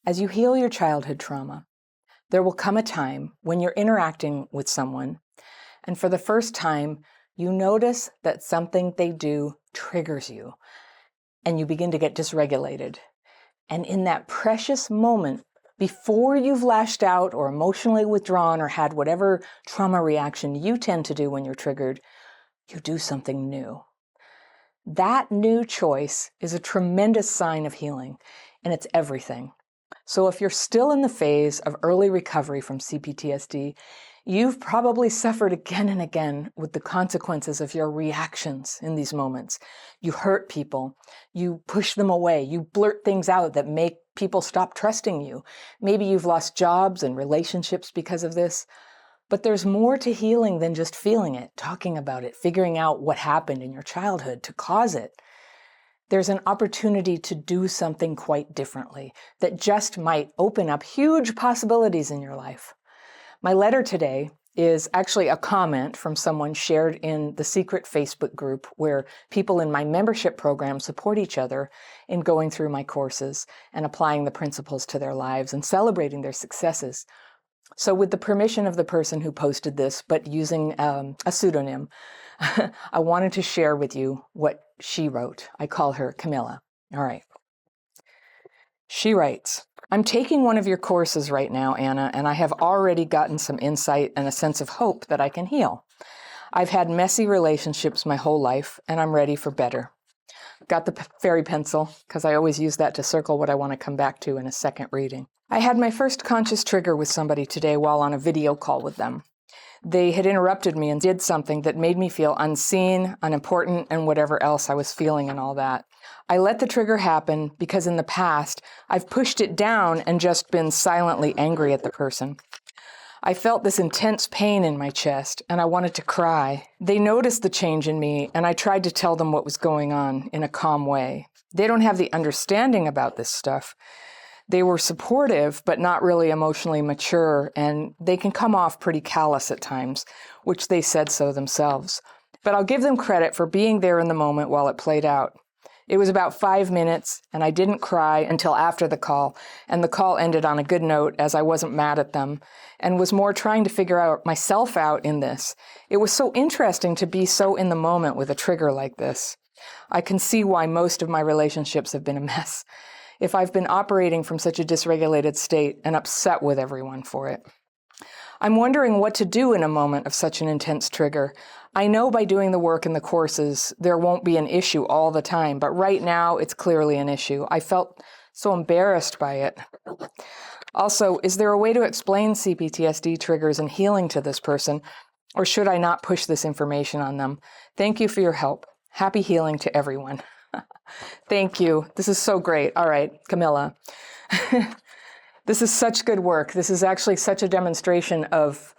As you heal your childhood trauma, there will come a time when you're interacting with someone, and for the first time, you notice that something they do triggers you, and you begin to get dysregulated. And in that precious moment, before you've lashed out or emotionally withdrawn or had whatever trauma reaction you tend to do when you're triggered, you do something new. That new choice is a tremendous sign of healing, and it's everything. So if you're still in the phase of early recovery from CPTSD, you've probably suffered again and again with the consequences of your reactions in these moments. You hurt people, you push them away, you blurt things out that make people stop trusting you. Maybe you've lost jobs and relationships because of this. But there's more to healing than just feeling it, talking about it, figuring out what happened in your childhood to cause it. There's an opportunity to do something quite differently that just might open up huge possibilities in your life. My letter today is actually a comment from someone shared in the secret Facebook group where people in my membership program support each other in going through my courses and applying the principles to their lives and celebrating their successes. So with the permission of the person who posted this, but using a pseudonym, I wanted to share with you what she wrote. I call her Camilla. All right. She writes, I'm taking one of your courses right now, Anna, and I have already gotten some insight and a sense of hope that I can heal. I've had messy relationships my whole life, and I'm ready for better. Got the fairy pencil, because I always use that to circle what I want to come back to in a second reading. I had my first conscious trigger with somebody today while on a video call with them. They had interrupted me and did something that made me feel unseen, unimportant, and whatever else I was feeling and all that. I let the trigger happen because in the past, I've pushed it down and just been silently angry at the person. I felt this intense pain in my chest, and I wanted to cry. They noticed the change in me, and I tried to tell them what was going on in a calm way. They don't have the understanding about this stuff. They were supportive, but not really emotionally mature, and they can come off pretty callous at times, which they said so themselves. But I'll give them credit for being there in the moment while it played out. It was about 5 minutes, and I didn't cry until after the call, and the call ended on a good note as I wasn't mad at them, and was more trying to figure out myself out in this. It was so interesting to be so in the moment with a trigger like this. I can see why most of my relationships have been a mess, if I've been operating from such a dysregulated state and upset with everyone for it. I'm wondering what to do in a moment of such an intense trigger. I know by doing the work in the courses, there won't be an issue all the time, but right now it's clearly an issue. I felt so embarrassed by it. Also, is there a way to explain CPTSD triggers and healing to this person, or should I not push this information on them? Thank you for your help. Happy healing to everyone. Thank you. This is so great. All right, Camilla. This is such good work. This is actually such a demonstration of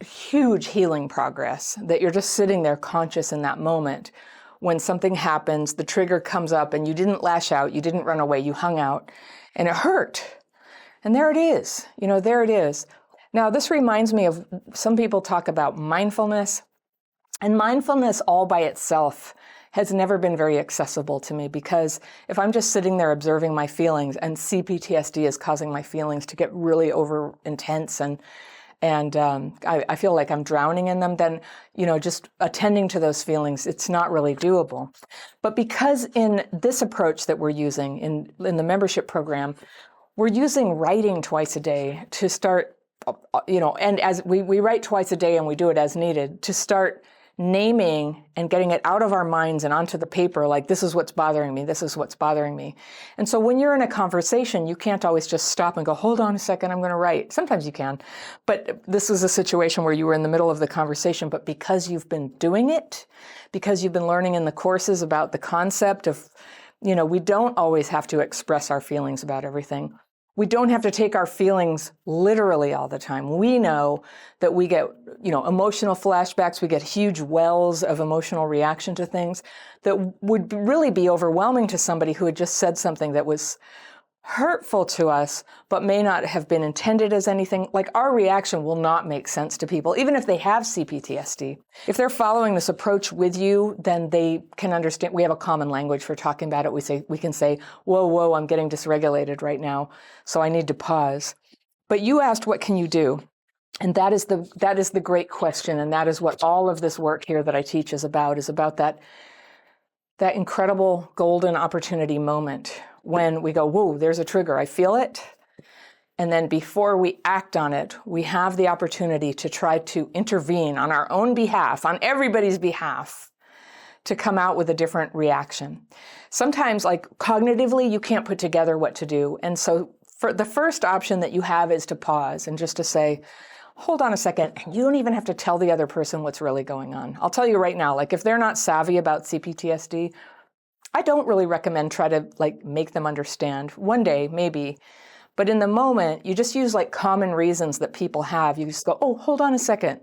huge healing progress, that you're just sitting there conscious in that moment. When something happens, the trigger comes up and you didn't lash out, you didn't run away, you hung out, and it hurt. And there it is. There it is. Now, this reminds me of, some people talk about mindfulness, and mindfulness all by itself has never been very accessible to me, because if I'm just sitting there observing my feelings and CPTSD is causing my feelings to get really over intense and I feel like I'm drowning in them, then, just attending to those feelings, it's not really doable. But because in this approach that we're using in the membership program, we're using writing twice a day to start, and as we write twice a day and we do it as needed, to start naming and getting it out of our minds and onto the paper, like, this is what's bothering me, this is what's bothering me. And so when you're in a conversation, you can't always just stop and go, hold on a second, I'm going to write. Sometimes you can, but this is a situation where you were in the middle of the conversation, but because you've been doing it, because you've been learning in the courses about the concept of, we don't always have to express our feelings about everything. We don't have to take our feelings literally all the time. We know that we get, emotional flashbacks. We get huge wells of emotional reaction to things that would really be overwhelming to somebody who had just said something that was hurtful to us, but may not have been intended as anything. Like, our reaction will not make sense to people, even if they have CPTSD. If they're following this approach with you, then they can understand. We have a common language for talking about it. We can say, whoa, I'm getting dysregulated right now, so I need to pause. But you asked, what can you do? And that is the great question. And that is what all of this work here that I teach is about that incredible golden opportunity moment when we go, whoa, there's a trigger, I feel it. And then before we act on it, we have the opportunity to try to intervene on our own behalf, on everybody's behalf, to come out with a different reaction. Sometimes, like, cognitively, you can't put together what to do. And so for the first option that you have is to pause and just to say, hold on a second. You don't even have to tell the other person what's really going on. I'll tell you right now, like, if they're not savvy about CPTSD, I don't really recommend try to make them understand. One day, maybe. But in the moment, you just use common reasons that people have. You just go, oh, hold on a second.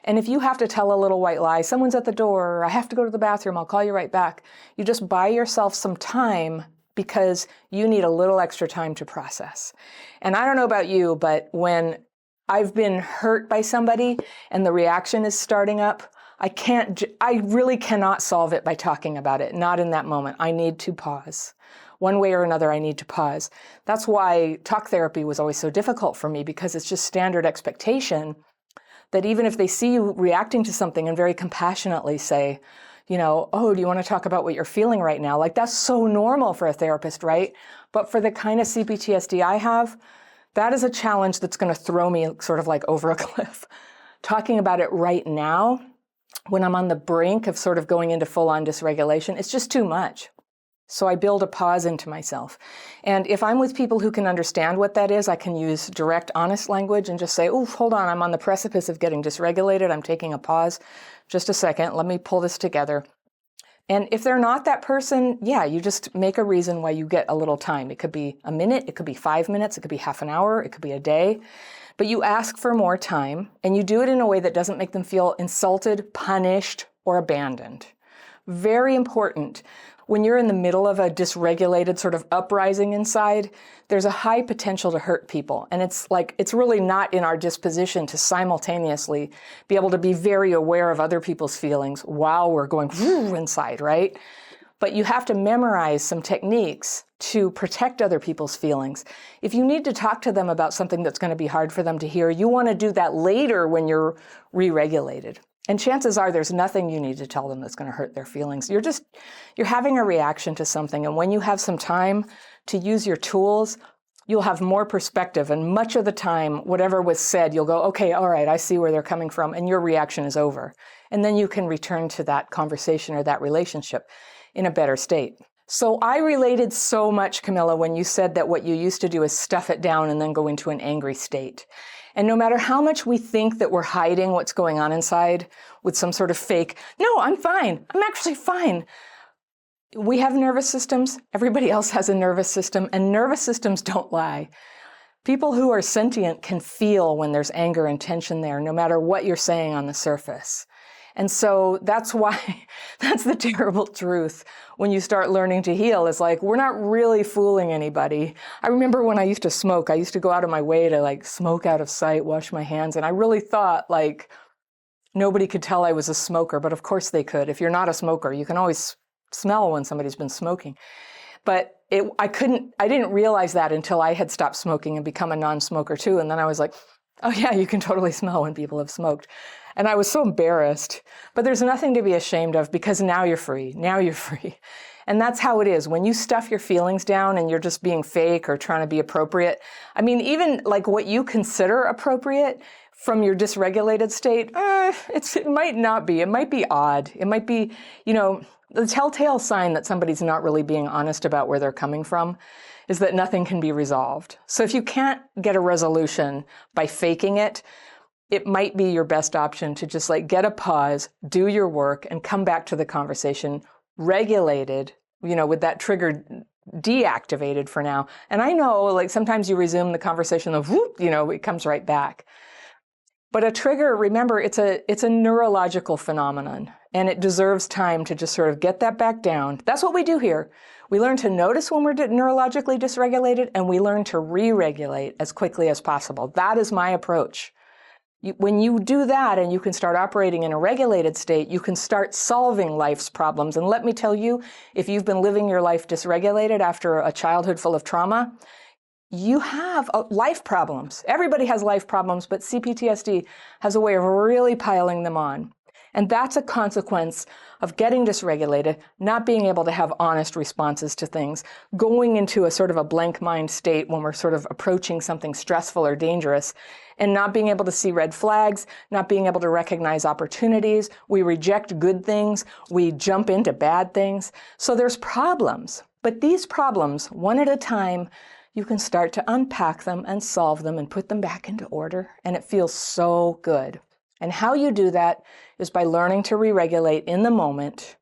And if you have to tell a little white lie, someone's at the door, or I have to go to the bathroom, I'll call you right back. You just buy yourself some time because you need a little extra time to process. And I don't know about you, but when I've been hurt by somebody and the reaction is starting up, I really cannot solve it by talking about it. Not in that moment. I need to pause. One way or another, I need to pause. That's why talk therapy was always so difficult for me, because it's just standard expectation that even if they see you reacting to something and very compassionately say, oh, do you want to talk about what you're feeling right now? That's so normal for a therapist, right? But for the kind of CPTSD I have, that is a challenge that's going to throw me sort of over a cliff. Talking about it right now, when I'm on the brink of sort of going into full-on dysregulation, it's just too much. So I build a pause into myself. And if I'm with people who can understand what that is, I can use direct, honest language and just say, oh, hold on, I'm on the precipice of getting dysregulated. I'm taking a pause. Just a second, let me pull this together. And if they're not that person, you just make a reason why you get a little time. It could be a minute, it could be 5 minutes, it could be half an hour, it could be a day. But you ask for more time, and you do it in a way that doesn't make them feel insulted, punished, or abandoned. Very important. When you're in the middle of a dysregulated sort of uprising inside, there's a high potential to hurt people. And it's really not in our disposition to simultaneously be able to be very aware of other people's feelings while we're going inside, right? But you have to memorize some techniques to protect other people's feelings. If you need to talk to them about something that's going to be hard for them to hear, you want to do that later when you're re-regulated. And chances are there's nothing you need to tell them that's going to hurt their feelings. You're having a reaction to something. And when you have some time to use your tools, you'll have more perspective. And much of the time, whatever was said, you'll go, okay, all right, I see where they're coming from. And your reaction is over. And then you can return to that conversation or that relationship in a better state. So I related so much, Camilla, when you said that what you used to do is stuff it down and then go into an angry state. And no matter how much we think that we're hiding what's going on inside with some sort of fake, no, I'm fine. I'm actually fine. We have nervous systems. Everybody else has a nervous system, and nervous systems don't lie. People who are sentient can feel when there's anger and tension there, no matter what you're saying on the surface. And so that's why, that's the terrible truth. When you start learning to heal, it's we're not really fooling anybody. I remember when I used to smoke, I used to go out of my way to smoke out of sight, wash my hands. And I really thought nobody could tell I was a smoker, but of course they could. If you're not a smoker, you can always smell when somebody's been smoking. But I didn't realize that until I had stopped smoking and become a non-smoker too. And then I was like, oh yeah, you can totally smell when people have smoked. And I was so embarrassed, but there's nothing to be ashamed of, because now you're free. Now you're free. And that's how it is. When you stuff your feelings down and you're just being fake or trying to be appropriate, I mean, even what you consider appropriate from your dysregulated state, it might not be. It might be odd. It might be, the telltale sign that somebody's not really being honest about where they're coming from is that nothing can be resolved. So if you can't get a resolution by faking it, it might be your best option to just get a pause, do your work, and come back to the conversation regulated, with that trigger deactivated for now. And I know sometimes you resume the conversation of whoop, it comes right back. But a trigger, remember, it's a neurological phenomenon, and it deserves time to just sort of get that back down. That's what we do here. We learn to notice when we're neurologically dysregulated, and we learn to re-regulate as quickly as possible. That is my approach. When you do that and you can start operating in a regulated state, you can start solving life's problems. And let me tell you, if you've been living your life dysregulated after a childhood full of trauma, you have life problems. Everybody has life problems, but CPTSD has a way of really piling them on. And that's a consequence of getting dysregulated, not being able to have honest responses to things, going into a sort of a blank mind state when we're sort of approaching something stressful or dangerous, and not being able to see red flags, not being able to recognize opportunities. We reject good things. We jump into bad things. So there's problems. But these problems, one at a time, you can start to unpack them and solve them and put them back into order. And it feels so good. And how you do that is by learning to re-regulate in the moment,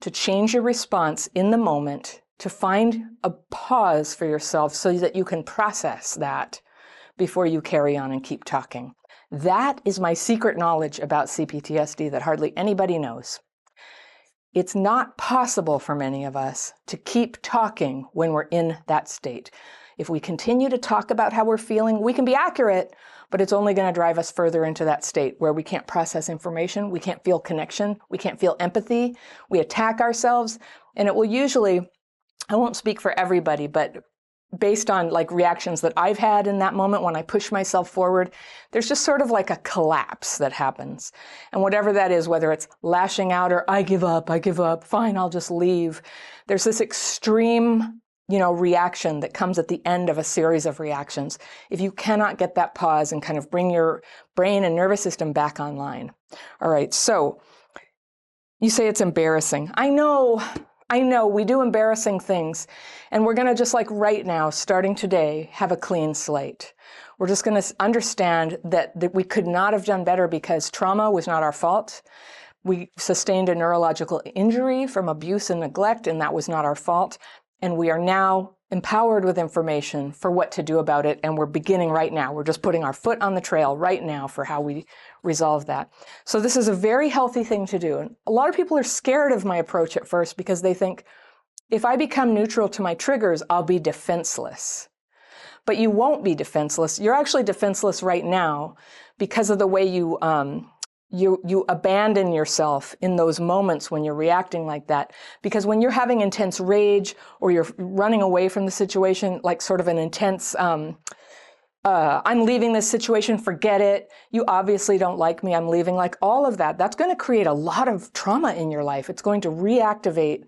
to change your response in the moment, to find a pause for yourself so that you can process that before you carry on and keep talking. That is my secret knowledge about CPTSD that hardly anybody knows. It's not possible for many of us to keep talking when we're in that state. If we continue to talk about how we're feeling, we can be accurate, but it's only going to drive us further into that state where we can't process information, we can't feel connection, we can't feel empathy, we attack ourselves, and it will usually, I won't speak for everybody, but based on like reactions that I've had in that moment when I push myself forward, there's just sort of like a collapse that happens. And whatever that is, whether it's lashing out or I give up, fine, I'll just leave. There's this extreme, reaction that comes at the end of a series of reactions. If you cannot get that pause and kind of bring your brain and nervous system back online. All right, so you say it's embarrassing. I know, we do embarrassing things. And we're going to just like right now, starting today, have a clean slate. We're just going to understand that we could not have done better because trauma was not our fault. We sustained a neurological injury from abuse and neglect, and that was not our fault. And we are now empowered with information for what to do about it. And we're beginning right now. We're just putting our foot on the trail right now for how we resolve that. So this is a very healthy thing to do. And a lot of people are scared of my approach at first because they think, if I become neutral to my triggers, I'll be defenseless. But you won't be defenseless. You're actually defenseless right now because of the way you abandon yourself in those moments when you're reacting like that. Because when you're having intense rage or you're running away from the situation, like sort of an intense, I'm leaving this situation, forget it. You obviously don't like me, I'm leaving. Like all of that, that's going to create a lot of trauma in your life. It's going to reactivate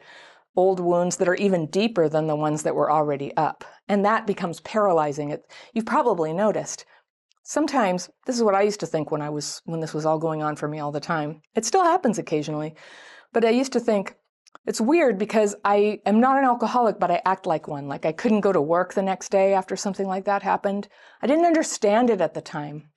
old wounds that are even deeper than the ones that were already up. And that becomes paralyzing. You've probably noticed. Sometimes, this is what I used to think when this was all going on for me all the time. It still happens occasionally, but I used to think, it's weird because I am not an alcoholic, but I act like one. Like I couldn't go to work the next day after something like that happened. I didn't understand it at the time.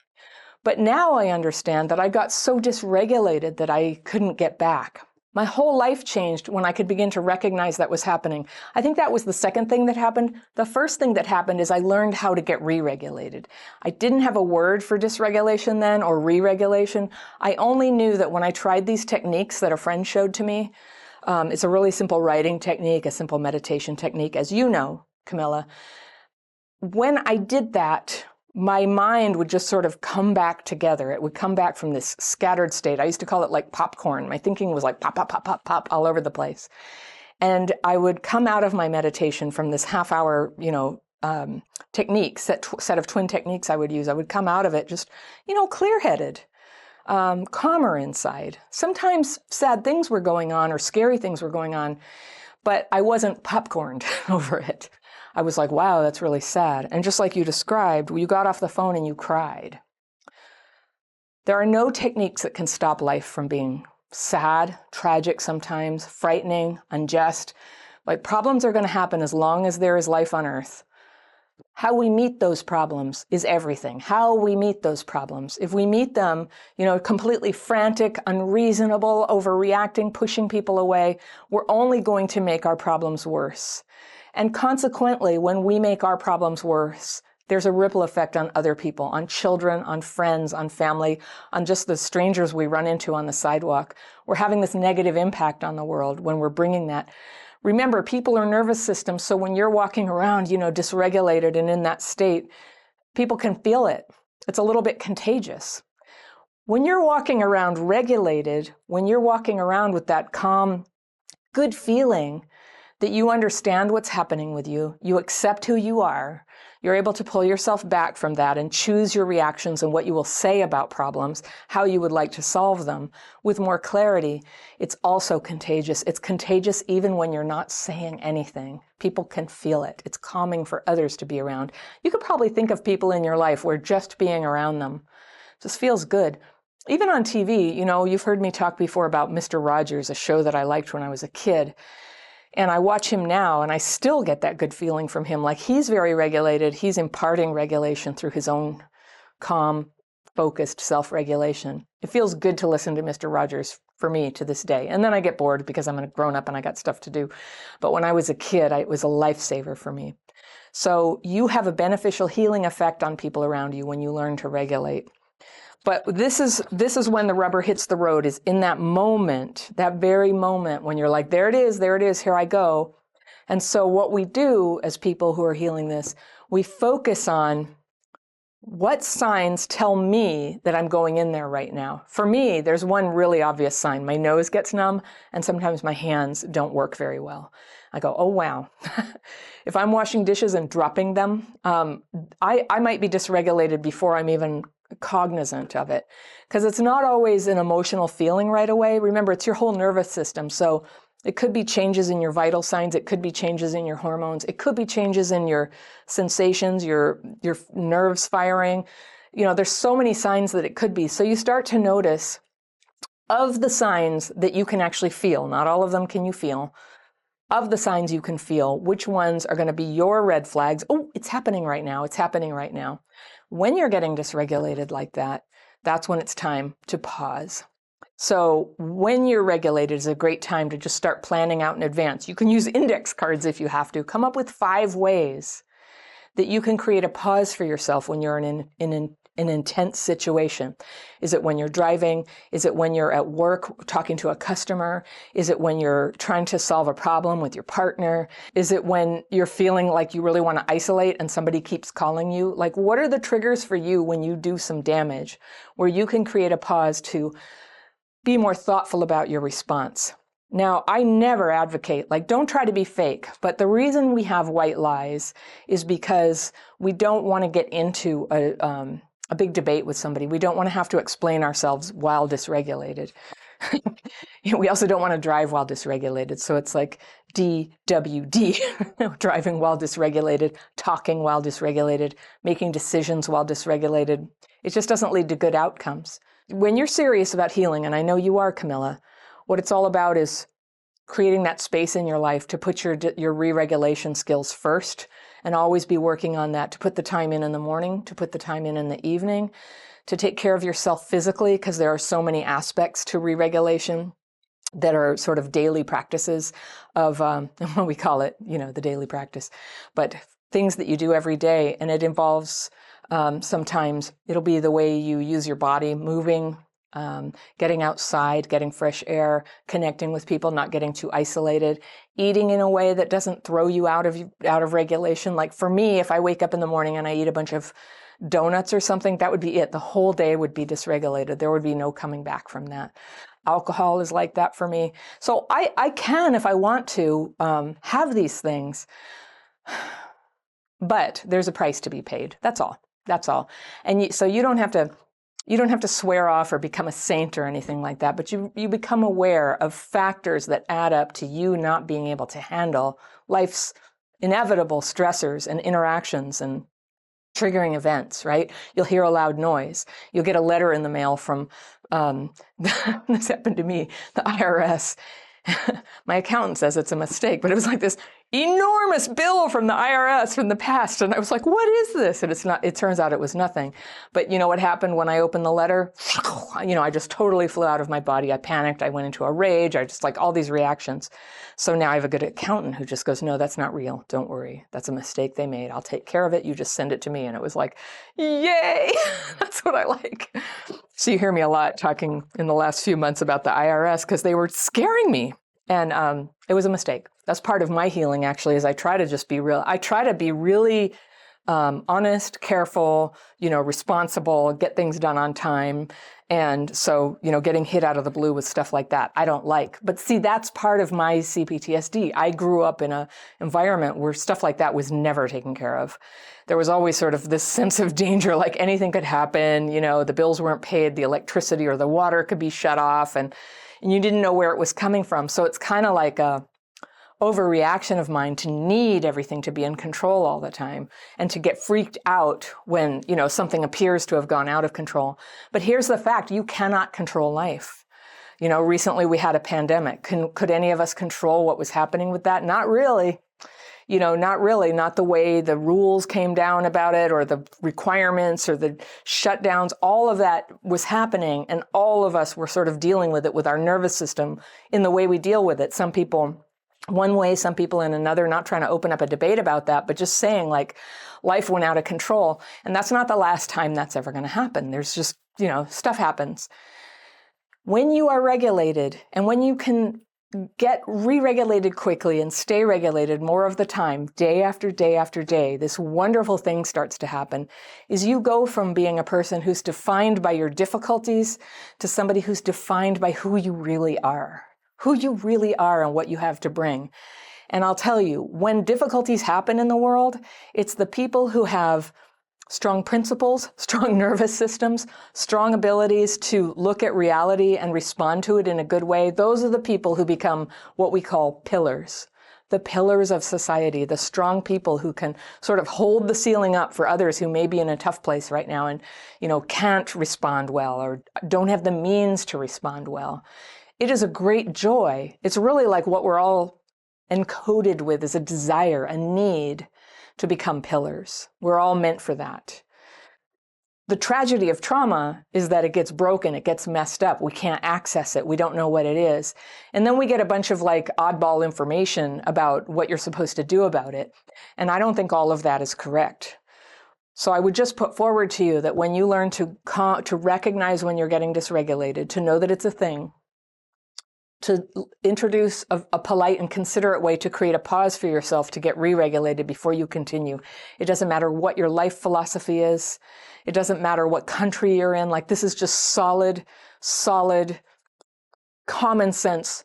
But now I understand that I got so dysregulated that I couldn't get back. My whole life changed when I could begin to recognize that was happening. I think that was the second thing that happened. The first thing that happened is I learned how to get re-regulated. I didn't have a word for dysregulation then or re-regulation. I only knew that when I tried these techniques that a friend showed to me, it's a really simple writing technique, a simple meditation technique, as you know, Camilla. When I did that, my mind would just sort of come back together. It would come back from this scattered state. I used to call it like popcorn. My thinking was like pop, pop, pop, pop, pop all over the place. And I would come out of my meditation from this half-hour, technique, set of twin techniques I would use. I would come out of it just, clear-headed, calmer inside. Sometimes sad things were going on or scary things were going on, but I wasn't popcorned over it. I was like, wow, that's really sad. And just like you described, you got off the phone and you cried. There are no techniques that can stop life from being sad, tragic sometimes, frightening, unjust. Like problems are going to happen as long as there is life on earth. How we meet those problems is everything. How we meet those problems. If we meet them, completely frantic, unreasonable, overreacting, pushing people away, we're only going to make our problems worse. And consequently, when we make our problems worse, there's a ripple effect on other people, on children, on friends, on family, on just the strangers we run into on the sidewalk. We're having this negative impact on the world when we're bringing that. Remember, people are nervous systems, so when you're walking around, dysregulated and in that state, people can feel it. It's a little bit contagious. When you're walking around regulated, when you're walking around with that calm, good feeling that you understand what's happening with you, you accept who you are, you're able to pull yourself back from that and choose your reactions and what you will say about problems, how you would like to solve them with more clarity. It's also contagious. It's contagious even when you're not saying anything. People can feel it. It's calming for others to be around. You could probably think of people in your life where just being around them just feels good. Even on TV, you've heard me talk before about Mr. Rogers, a show that I liked when I was a kid. And I watch him now, and I still get that good feeling from him. Like, he's very regulated. He's imparting regulation through his own calm, focused self-regulation. It feels good to listen to Mr. Rogers for me to this day. And then I get bored because I'm a grown-up and I got stuff to do. But when I was a kid, it was a lifesaver for me. So you have a beneficial healing effect on people around you when you learn to regulate. But this is when the rubber hits the road, is in that moment, that very moment when you're like, there it is, here I go. And so what we do as people who are healing this, we focus on what signs tell me that I'm going in there right now. For me, there's one really obvious sign. My nose gets numb, and sometimes my hands don't work very well. I go, oh, wow. If I'm washing dishes and dropping them, I might be dysregulated before I'm even cognizant of it, because it's not always an emotional feeling right away. Remember, it's your whole nervous system. So it could be changes in your vital signs. It could be changes in your hormones. It could be changes in your sensations, your nerves firing. There's so many signs that it could be. So you start to notice of the signs that you can actually feel. Not all of them can you feel. Of the signs you can feel, which ones are going to be your red flags? Oh, it's happening right now. It's happening right now. When you're getting dysregulated like that, that's when it's time to pause. So when you're regulated is a great time to just start planning out in advance. You can use index cards if you have to. Come up with 5 ways that you can create a pause for yourself when you're in an intense situation. Is it when you're driving? Is it when you're at work talking to a customer? Is it when you're trying to solve a problem with your partner? Is it when you're feeling like you really want to isolate and somebody keeps calling you? Like, what are the triggers for you when you do some damage where you can create a pause to be more thoughtful about your response? Now, I never advocate, don't try to be fake, but the reason we have white lies is because we don't want to get into a big debate with somebody. We don't want to have to explain ourselves while dysregulated. We also don't want to drive while dysregulated. So it's like DWD, driving while dysregulated, talking while dysregulated, making decisions while dysregulated. It just doesn't lead to good outcomes. When you're serious about healing, and I know you are, Camilla, what it's all about is creating that space in your life to put your re-regulation skills first, and always be working on that, to put the time in the morning, to put the time in the evening, to take care of yourself physically, because there are so many aspects to re-regulation that are sort of daily practices of, what we call it, the daily practice, but things that you do every day. And it involves, sometimes it'll be the way you use your body, moving, getting outside, getting fresh air, connecting with people, not getting too isolated, eating in a way that doesn't throw you out of regulation. Like for me, if I wake up in the morning and I eat a bunch of donuts or something, that would be it. The whole day would be dysregulated. There would be no coming back from that. Alcohol is like that for me. So I can, if I want to, have these things, but there's a price to be paid. That's all. And so you don't have to swear off or become a saint or anything like that, but you become aware of factors that add up to you not being able to handle life's inevitable stressors and interactions and triggering events, right? You'll hear a loud noise. You'll get a letter in the mail from, this happened to me, the IRS, My accountant says it's a mistake, but it was like this enormous bill from the IRS from the past. And I was like, what is this? And it's not, it turns out it was nothing. But you know what happened when I opened the letter? I just totally flew out of my body. I panicked. I went into a rage. I just like all these reactions. So now I have a good accountant who just goes, no, that's not real. Don't worry. That's a mistake they made. I'll take care of it. You just send it to me. And it was like, yay, that's what I like. So you hear me a lot talking in the last few months about the IRS because they were scaring me. And it was a mistake. That's part of my healing, actually, is I try to just be real. I try to be really honest, careful, responsible, get things done on time. And so, getting hit out of the blue with stuff like that, I don't like. But see, that's part of my CPTSD. I grew up in an environment where stuff like that was never taken care of. There was always sort of this sense of danger, like anything could happen. The bills weren't paid, the electricity or the water could be shut off, and you didn't know where it was coming from. So it's kind of like a overreaction of mine to need everything to be in control all the time and to get freaked out when, something appears to have gone out of control. But here's the fact, you cannot control life. Recently we had a pandemic. Could any of us control what was happening with that? Not really. Not really, not the way the rules came down about it or the requirements or the shutdowns. All of that was happening and all of us were sort of dealing with it with our nervous system in the way we deal with it. Some people one way, some people in another, not trying to open up a debate about that, but just saying like life went out of control. And that's not the last time that's ever going to happen. There's just, stuff happens. When you are regulated and when you can get re-regulated quickly and stay regulated more of the time, day after day after day, this wonderful thing starts to happen, is you go from being a person who's defined by your difficulties to somebody who's defined by who you really are and what you have to bring. And I'll tell you, when difficulties happen in the world, it's the people who have strong principles, strong nervous systems, strong abilities to look at reality and respond to it in a good way. Those are the people who become what we call pillars, the pillars of society, the strong people who can sort of hold the ceiling up for others who may be in a tough place right now and, can't respond well or don't have the means to respond well. It is a great joy. It's really like what we're all encoded with is a desire, a need to become pillars. We're all meant for that. The tragedy of trauma is that it gets broken, it gets messed up. We can't access it. We don't know what it is. And then we get a bunch of like oddball information about what you're supposed to do about it. And I don't think all of that is correct. So I would just put forward to you that when you learn to recognize when you're getting dysregulated, to know that it's a thing, to introduce a polite and considerate way to create a pause for yourself to get re-regulated before you continue. It doesn't matter what your life philosophy is. It doesn't matter what country you're in. Like, this is just solid, common sense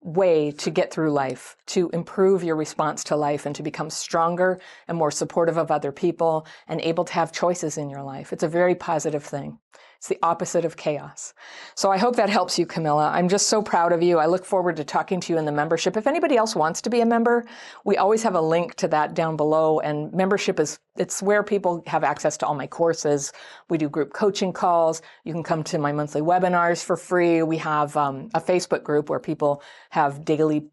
way to get through life, to improve your response to life and to become stronger and more supportive of other people and able to have choices in your life. It's a very positive thing. It's the opposite of chaos. So I hope that helps you, Camilla. I'm just so proud of you. I look forward to talking to you in the membership. If anybody else wants to be a member, we always have a link to that down below. And membership it's where people have access to all my courses. We do group coaching calls. You can come to my monthly webinars for free. We have a Facebook group where people have daily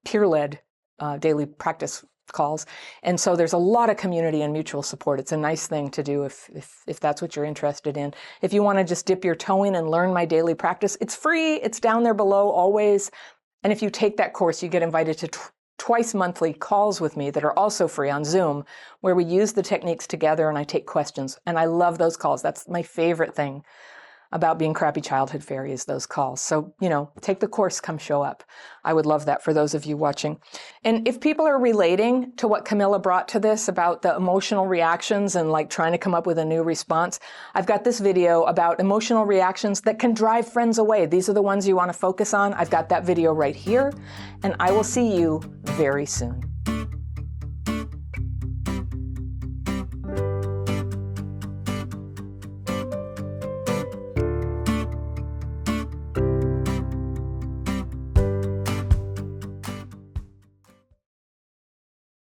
peer-led daily practice calls. And so there's a lot of community and mutual support. It's a nice thing to do if that's what you're interested in. If you want to just dip your toe in and learn my daily practice, it's free. It's down there below always. And if you take that course, you get invited to twice monthly calls with me that are also free on Zoom, where we use the techniques together and I take questions. And I love those calls. That's my favorite thing about being Crappy Childhood Fairy is those calls. So, take the course, come show up. I would love that for those of you watching. And if people are relating to what Camilla brought to this about the emotional reactions and like trying to come up with a new response, I've got this video about emotional reactions that can drive friends away. These are the ones you want to focus on. I've got that video right here, and I will see you very soon.